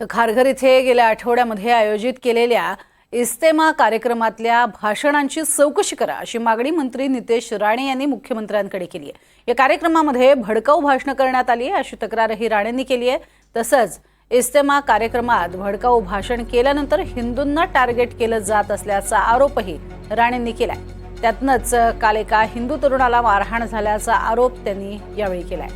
तर खारघर इथे गेल्या आठवड्यामध्ये आयोजित केलेल्या इस्तेमा कार्यक्रमातल्या भाषणांची चौकशी करा अशी मागणी मंत्री नितेश राणे यांनी मुख्यमंत्र्यांकडे केली आहे। या कार्यक्रमामध्ये भडकाऊ भाषणे करण्यात आली अशी तक्रारही राणेंनी केली आहे। तसंच इस्तेमा कार्यक्रमात भडकाऊ भाषण केल्यानंतर हिंदूंना टार्गेट केलं जात असल्याचा आरोपही राणेंनी केलाय। त्यातनंच काल एका हिंदू तरुणाला मारहाण झाल्याचा आरोप त्यांनी यावेळी केलाय।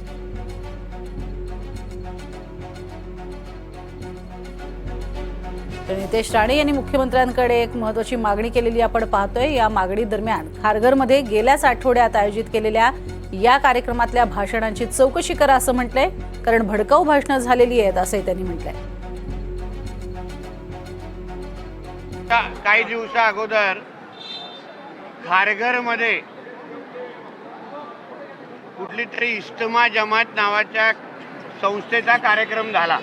नितेश राणे यांनी मुख्यमंत्र्यांकडे एक महत्त्वाची मागणी केलेली आपण पाहतोय। या मागणी दरम्यान खारघरमध्ये गेल्याच आठवड्यात आयोजित केलेल्या या कार्यक्रमातल्या भाषणांची चौकशी करा असं म्हटलंय, कारण भडकाऊ भाषणं झालेली आहेत असंही त्यांनी म्हटलंय। काही दिवसा अगोदर खारघरमध्ये कुठली तरी इस्तेमा जमात नावाच्या संस्थेचा कार्यक्रम झाला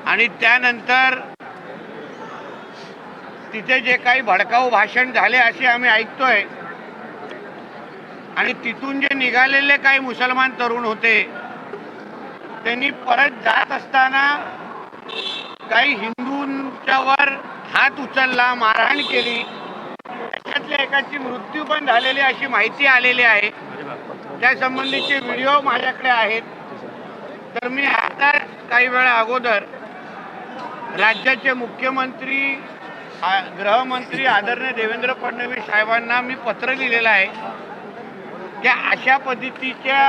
आणि त्यानंतर तिथे जे काही भडकाऊ भाषण झाले असे आम्ही ऐकतोय आणि तिथून जे निघालेले काही मुसलमान तरुण होते त्यांनी परत जात असताना काही हिंदूंच्यावर हात उचलला, मारहाण केली। त्याच्यातल्या एकाची मृत्यू पण झालेली अशी माहिती आलेली आहे। त्या संबंधीचे व्हिडिओ माझ्याकडे आहेत। तर मी आता काही वेळा अगोदर राज्याचे मुख्यमंत्री गृहमंत्री आदरणीय देवेंद्र फडणवीस साहेबांना मी पत्र लिहिलेलं आहे की अशा पद्धतीच्या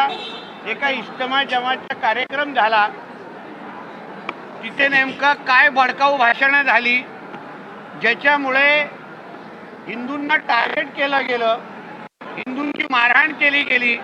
एका इस्तेमा जमातचा कार्यक्रम झाला, तिथे नेमकं काय भडकाऊ भाषणं झाली ज्याच्यामुळे हिंदूंना टार्गेट केलं गेलं, हिंदूंची मारहाण केली गेली।